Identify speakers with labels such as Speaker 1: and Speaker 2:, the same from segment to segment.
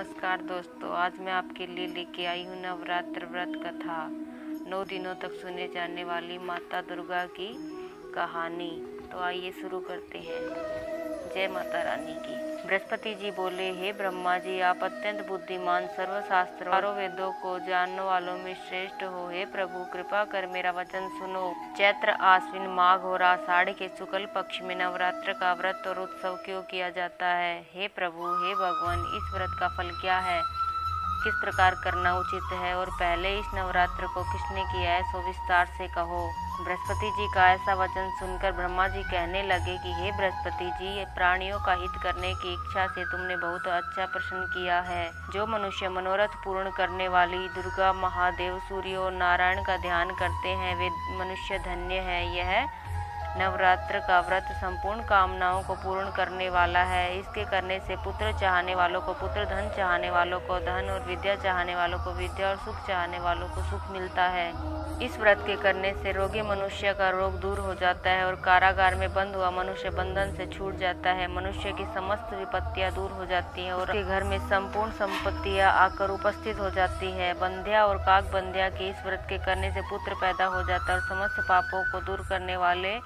Speaker 1: नमस्कार दोस्तों, आज मैं आपके लिए लेके आई हूँ नवरात्र व्रत कथा। 9 दिनों तक सुने जाने वाली माता दुर्गा की कहानी। तो आइए शुरू करते हैं। जय माता रानी की। बृहस्पति जी बोले, हे ब्रह्मा जी, आप अत्यंत बुद्धिमान, सर्वशास्त्र चारों वेदों को जानने वालों में श्रेष्ठ हो। हे प्रभु, कृपा कर मेरा वचन सुनो। चैत्र, आश्विन, माघ और आषाढ़ के शुक्ल पक्ष में नवरात्र का व्रत और उत्सव क्यों किया जाता है? हे प्रभु, हे भगवान, इस व्रत का फल क्या है? किस प्रकार करना उचित है? और पहले इस नवरात्र को किसने किया है, सो विस्तार से कहो। बृहस्पति जी का ऐसा वचन सुनकर ब्रह्मा जी कहने लगे कि हे बृहस्पति जी, प्राणियों का हित करने की इच्छा से तुमने बहुत अच्छा प्रश्न किया है। जो मनुष्य मनोरथ पूर्ण करने वाली दुर्गा, महादेव, सूर्य और नारायण का ध्यान करते हैं, वे मनुष्य धन्य है। यह नवरात्र का व्रत संपूर्ण कामनाओं को पूर्ण करने वाला है। इसके करने से पुत्र चाहने वालों को पुत्र, धन चाहने वालों को धन और विद्या चाहने वालों को विद्या और सुख चाहने वालों को सुख मिलता है। इस व्रत के करने से रोगी मनुष्य का रोग दूर हो जाता है और कारागार में बंद हुआ मनुष्य बंधन से छूट जाता है। मनुष्य की समस्त विपत्तियां दूर हो जाती हैं और उसके घर में संपूर्ण संपत्तियां आकर उपस्थित हो जाती है। बंध्या और काक बंध्या के इस व्रत के करने से पुत्र पैदा हो जाता है और समस्त पापों को दूर करने वाले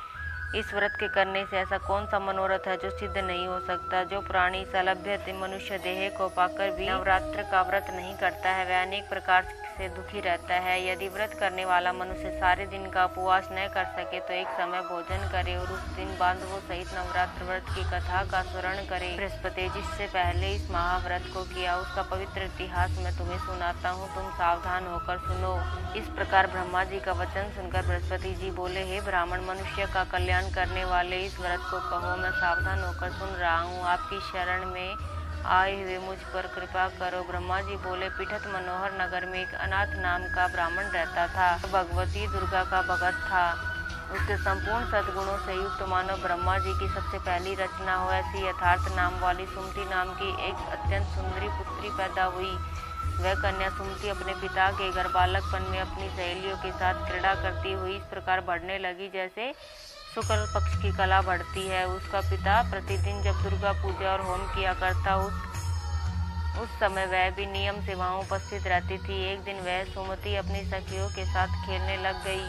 Speaker 1: इस व्रत के करने से ऐसा कौन सा मनोरथ है जो सिद्ध नहीं हो सकता? जो प्राणी इस अलभ्य मनुष्य देह को पाकर भी नवरात्र का व्रत नहीं करता है, वह अनेक प्रकार से दुखी रहता है। यदि व्रत करने वाला मनुष्य सारे दिन का उपवास न कर सके तो एक समय भोजन करे और उस दिन बांधवों सहित नवरात्र व्रत की कथा का स्मरण करे। बृहस्पति जिससे पहले इस महाव्रत को किया, उसका पवित्र इतिहास मैं तुम्हें सुनाता हूँ, तुम सावधान होकर सुनो। इस प्रकार ब्रह्मा जी का वचन सुनकर बृहस्पति जी बोले, हे ब्राह्मण, मनुष्य का कल्याण करने वाले इस व्रत को कहो, मैं सावधान होकर सुन रहा हूँ। आपकी शरण में आए हुए मुझ पर कृपा करो। ब्रह्मा जी बोले, पीठत मनोहर नगर में एक अनाथ नाम का ब्राह्मण रहता था। भगवती दुर्गा का भगत था। उसके संपूर्ण सद्गुणों से युक्त मानव ब्रह्मा जी की सबसे पहली रचना हो, ऐसी यथार्थ नाम वाली सुमति नाम की एक अत्यंत सुंदरी पुत्री पैदा हुई। वह कन्या सुमति अपने पिता के गर्भालकपन में अपनी सहेलियों के साथ क्रीड़ा करती हुई इस प्रकार बढ़ने लगी जैसे शुक्ल पक्ष की कला बढ़ती है। उसका पिता प्रतिदिन जब दुर्गा पूजा और होम किया करता, उस समय वह भी नियम से वहां उपस्थित रहती थी। एक दिन वह सुमति अपनी सखियों के साथ खेलने लग गई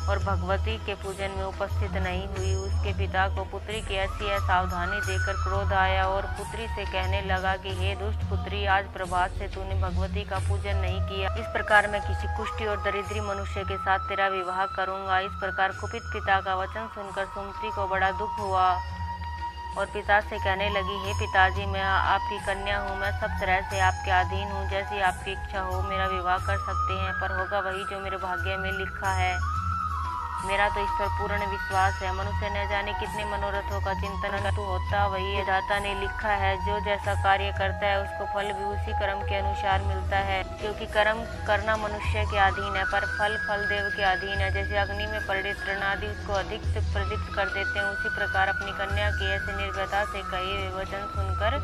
Speaker 1: और भगवती के पूजन में उपस्थित नहीं हुई। उसके पिता को पुत्री की ऐसी असावधानी देखकर क्रोध आया और पुत्री से कहने लगा कि हे दुष्ट पुत्री, आज प्रभात से तूने भगवती का पूजन नहीं किया। इस प्रकार मैं किसी कुष्ठी और दरिद्री मनुष्य के साथ तेरा विवाह करूंगा। इस प्रकार कुपित पिता का वचन सुनकर सुमति को बड़ा दुख हुआ और पिता से कहने लगी, हे पिताजी, मैं आपकी कन्या हूँ, मैं सब तरह से आपके अधीन हूँ। जैसी आपकी इच्छा हो मेरा विवाह कर सकते हैं, पर होगा वही जो मेरे भाग्य में लिखा है। मेरा तो इस पर पूर्ण विश्वास है। मनुष्य न जाने कितने मनोरथों का चिंतन तो होता वही विधाता ने लिखा है। जो जैसा कार्य करता है उसको फल भी उसी कर्म के अनुसार मिलता है, क्योंकि कर्म करना मनुष्य के अधीन है पर फल देव के अधीन है। जैसे अग्नि में पड़े तृणादि उसको अधिक प्रदीप्त कर देते हैं, उसी प्रकार अपनी कन्या की ऐसे निर्भयता से कहे हुए वचन सुनकर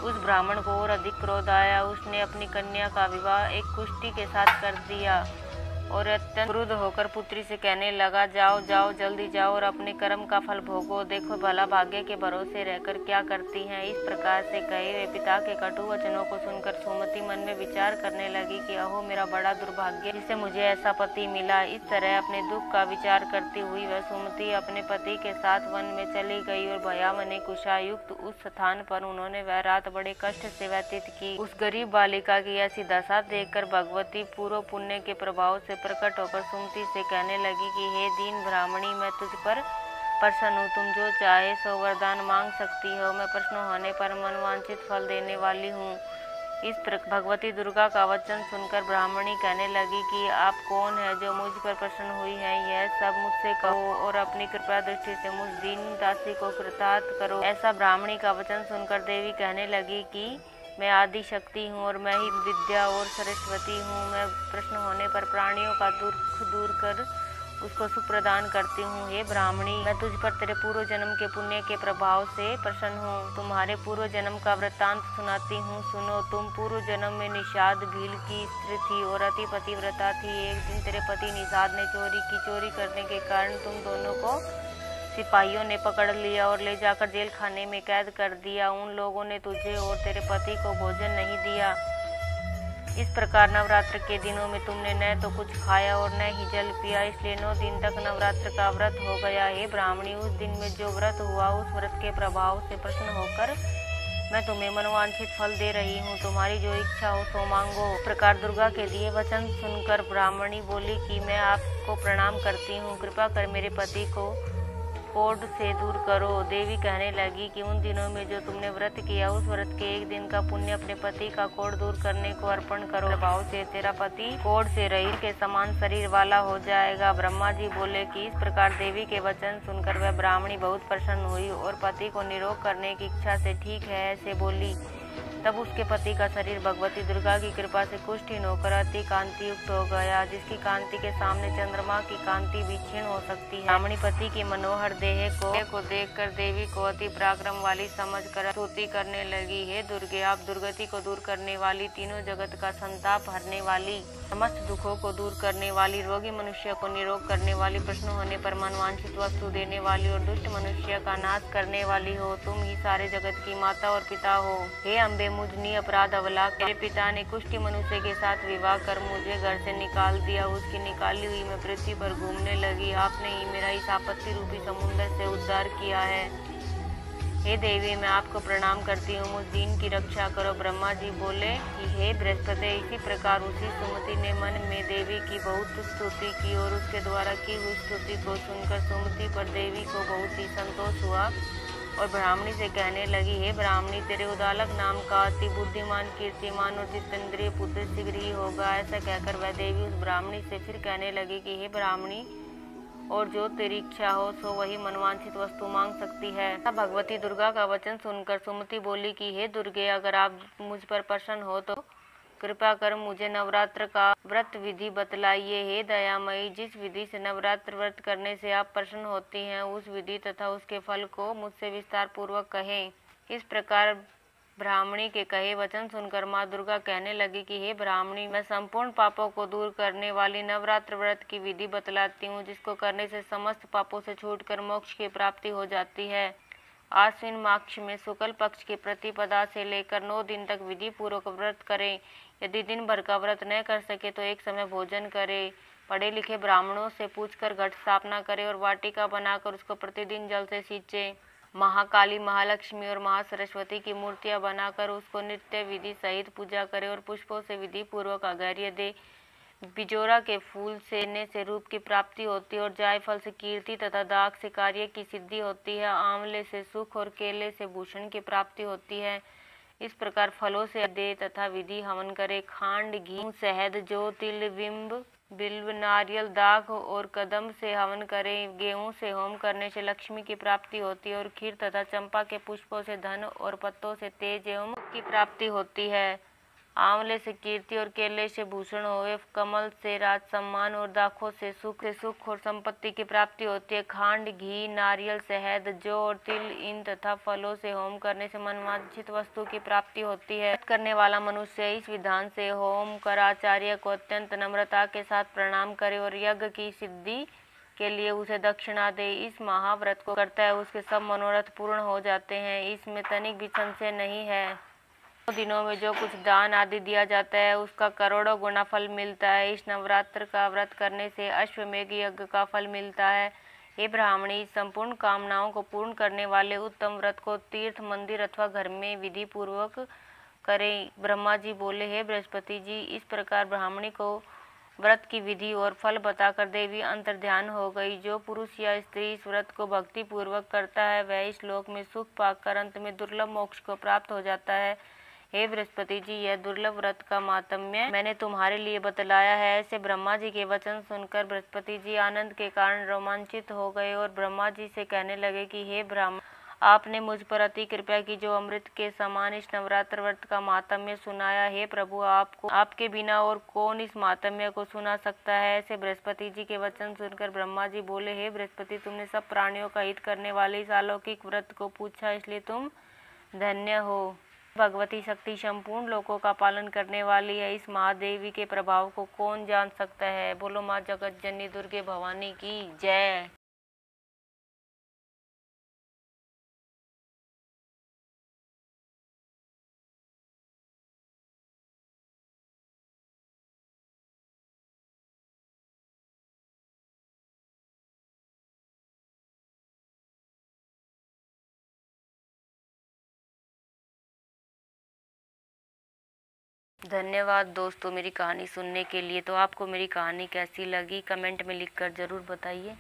Speaker 1: उस ब्राह्मण को और अधिक क्रोध आया। उसने अपनी कन्या का विवाह एक कुष्ठी के साथ कर दिया और अत्यंत क्रुद्ध होकर पुत्री से कहने लगा, जाओ जाओ, जल्दी जाओ और अपने कर्म का फल भोगो। देखो भला भाग्य के भरोसे रहकर क्या करती हैं। इस प्रकार से कहे हुए पिता के कटु वचनों को सुनकर सुमति मन में विचार करने लगी कि अहो मेरा बड़ा दुर्भाग्य, जिससे मुझे ऐसा पति मिला। इस तरह अपने दुख का विचार करती हुई वह सुमति अपने पति के साथ वन में चली गई और भयावने कुशायुक्त उस स्थान पर उन्होंने वह रात बड़े कष्ट से व्यतीत की। उस गरीब बालिका की ऐसी दशा देखकर भगवती पूर्व पुण्य के प्रभाव से प्रकट होकर सुमति से कहने लगी कि हे दीन ब्राह्मणी, मैं तुझ पर प्रसन्न हूँ। तुम जो चाहे सो वरदान मांग सकती हो। मैं प्रश्न होने पर मनवांछित फल देने वाली हूँ। इस भगवती दुर्गा का वचन सुनकर ब्राह्मणी कहने लगी कि आप कौन है जो मुझ पर प्रसन्न हुई है? यह सब मुझसे कहो और अपनी कृपा दृष्टि से मुझ दीन दासी को कृतार्थ करो। ऐसा ब्राह्मणी का वचन सुनकर देवी कहने लगी कि मैं आदि शक्ति हूँ और मैं ही विद्या और सरस्वती हूँ। मैं प्रश्न होने पर प्राणियों का दुख दूर कर उसको सुख प्रदान करती हूँ। हे ब्राह्मणी, मैं तुझ पर तेरे पूर्व जन्म के पुण्य के प्रभाव से प्रसन्न हूँ। तुम्हारे पूर्व जन्म का वृत्तांत सुनाती हूँ, सुनो। तुम पूर्व जन्म में निषाद भील की स्त्री थी और अति पतिव्रता थी। एक दिन तेरे पति निषाद ने चोरी की। चोरी करने के कारण तुम दोनों को सिपाहियों ने पकड़ लिया और ले जाकर जेल खाने में कैद कर दिया। उन लोगों ने तुझे और तेरे पति को भोजन नहीं दिया। इस प्रकार नवरात्र के दिनों में तुमने न तो कुछ खाया और न ही जल पिया, इसलिए 9 दिन तक नवरात्र का व्रत हो गया। हे ब्राह्मणी, उस दिन में जो व्रत हुआ उस व्रत के प्रभाव से प्रसन्न होकर मैं तुम्हें मनोवांछित फल दे रही हूँ। तुम्हारी जो इच्छा हो सो मांगो। इस प्रकार दुर्गा के दिए वचन सुनकर ब्राह्मणी बोली कि मैं आपको प्रणाम करती हूँ, कृपा कर मेरे पति को कोढ़ से दूर करो। देवी कहने लगी कि उन दिनों में जो तुमने व्रत किया उस व्रत के एक दिन का पुण्य अपने पति का कोढ़ दूर करने को अर्पण करो। प्रभाव से तेरा पति कोढ़ से रहित के समान शरीर वाला हो जाएगा। ब्रह्मा जी बोले कि इस प्रकार देवी के वचन सुनकर वह ब्राह्मणी बहुत प्रसन्न हुई और पति को निरोग करने की इच्छा से ठीक है ऐसे बोली। तब उसके पति का शरीर भगवती दुर्गा की कृपा से कुष्ठहीन होकर अति कांति युक्त हो गया, जिसकी कांति के सामने चंद्रमा की कांति भी क्षीण हो सकती है। ब्राह्मणी पति की मनोहर देह को देखकर देवी को अति पराक्रम वाली समझकर स्तुति करने लगी। हे दुर्गे, आप दुर्गति को दूर करने वाली, तीनों जगत का संताप हरने वाली, समस्त दुखों को दूर करने वाली, रोगी मनुष्य को निरोग करने वाली, प्रश्न होने पर मनवांछित वस्तु देने वाली और दुष्ट मनुष्य का नाश करने वाली हो। तुम ही सारे जगत की माता और पिता हो। हे अम्बे, मुझनी अपराध अवला, मेरे पिता ने कुष्ठी मनुष्य के साथ विवाह कर मुझे घर से निकाल दिया। उसकी निकाली हुई मैं पृथ्वी पर घूमने लगी। आपने ही मेरा इस आपत्ति रूपी समुद्र से उद्धार किया है। हे देवी, मैं आपको प्रणाम करती हूँ, मुझ दीन की रक्षा करो। ब्रह्मा जी बोले कि हे बृहस्पति, इसी प्रकार उसी सुमति ने मन में देवी की बहुत स्तुति की और उसके द्वारा की हुई स्तुति को सुनकर सुमति पर देवी को बहुत ही संतोष हुआ और ब्राह्मणी से कहने लगी, हे ब्राह्मणी, तेरे उदालक नाम का अति बुद्धिमान, कीर्तिमान और जितेंद्रिय पुत्र शीघ्र ही होगा। ऐसा कहकर वह देवी उस ब्राह्मणी से फिर कहने लगी कि हे ब्राह्मणी, और जो तेरी इच्छा हो सो वही मनवांछित वस्तु मांग सकती है। भगवती दुर्गा का वचन सुनकर सुमति बोली कि हे दुर्गे, अगर आप मुझ पर प्रसन्न हो तो कृपा कर मुझे नवरात्र का व्रत विधि बतलाइए। हे दयामयी, जिस विधि से नवरात्र व्रत करने से आप प्रसन्न होती हैं उस विधि तथा उसके फल को मुझसे विस्तार पूर्वक कहें। इस प्रकार ब्राह्मणी के कहे वचन सुनकर माँ दुर्गा कहने लगी कि हे ब्राह्मणी, मैं संपूर्ण पापों को दूर करने वाली नवरात्र व्रत की विधि बतलाती हूँ, जिसको करने से समस्त पापों से छूटकर मोक्ष की प्राप्ति हो जाती है। आश्विन मास में शुक्ल पक्ष की प्रतिपदा से लेकर 9 दिन तक विधि पूर्वक व्रत करें। यदि दिन भर का व्रत न कर सके तो एक समय भोजन करें। पढ़े लिखे ब्राह्मणों से पूछकर घट स्थापना करें और वाटिका बनाकर उसको प्रतिदिन जल से सींचे। महाकाली, महालक्ष्मी और महासरस्वती की मूर्तियां बनाकर उसको नित्य विधि सहित पूजा करें और पुष्पों से विधि पूर्वक अर्घ्य दे। बिजोरा के फूल सेने से रूप की प्राप्ति होती है और जायफल से कीर्ति तथा दाग से कार्य की सिद्धि होती है। आंवले से सुख और केले से भूषण की प्राप्ति होती है। इस प्रकार फलों से दे तथा विधि हवन करे। खांड, घी, शहद, जौ, तिल, बिल्व, नारियल, दाख और कदम से हवन करें। गेहूं से होम करने से लक्ष्मी की प्राप्ति होती है और खीर तथा चंपा के पुष्पों से धन और पत्तों से तेज एवं की प्राप्ति होती है। आंवले से कीर्ति और केले से भूषण होए, कमल से राज सम्मान और दाखों से सुख और संपत्ति की प्राप्ति होती है। खांड, घी, नारियल, शहद, जौ और तिल इन तथा फलों से होम करने से मनवांछित वस्तु की प्राप्ति होती है। करने वाला मनुष्य इस विधान से होम कर आचार्य को अत्यंत नम्रता के साथ प्रणाम करे और यज्ञ की सिद्धि के लिए उसे दक्षिणा दे। इस महाव्रत को करता है उसके सब मनोरथ पूर्ण हो जाते हैं, इसमें तनिक भी संशय नहीं है। दिनों में जो कुछ दान आदि दिया जाता है उसका करोड़ों गुना फल मिलता है। इस नवरात्र का व्रत करने से अश्वमेघ यज्ञ का फल मिलता है। हे ब्राह्मणी, संपूर्ण कामनाओं को पूर्ण करने वाले उत्तम व्रत को तीर्थ, मंदिर अथवा घर में विधि पूर्वक करें। ब्रह्मा जी बोले, हे बृहस्पति जी, इस प्रकार ब्राह्मणी को व्रत की विधि और फल बताकर देवी अंतर्ध्यान हो गई। जो पुरुष या स्त्री इस व्रत को भक्ति पूर्वक करता है वह इस लोक में सुख पाकर अंत में दुर्लभ मोक्ष को प्राप्त हो जाता है। हे बृहस्पति जी, यह दुर्लभ व्रत का मातम्य मैंने तुम्हारे लिए बतलाया है। ऐसे ब्रह्मा जी के वचन सुनकर बृहस्पति जी आनंद के कारण रोमांचित हो गए और ब्रह्मा जी से कहने लगे कि हे ब्राह्मण, आपने मुझ पर अति कृपा की जो अमृत के समान इस नवरात्र व्रत का मातम्य सुनाया। हे प्रभु, आपके बिना और कौन इस मातम्य को सुना सकता है। ऐसे बृहस्पति जी के वचन सुनकर ब्रह्मा जी बोले, हे बृहस्पति, तुमने सब प्राणियों का हित करने वाले इस अलौकिक व्रत को पूछा, इसलिए तुम धन्य हो। भगवती शक्ति संपूर्ण लोकों का पालन करने वाली है। इस महादेवी के प्रभाव को कौन जान सकता है। बोलो माँ जगत जननी दुर्गे भवानी की जय। धन्यवाद दोस्तों मेरी कहानी सुनने के लिए। तो आपको मेरी कहानी कैसी लगी कमेंट में लिखकर ज़रूर बताइए।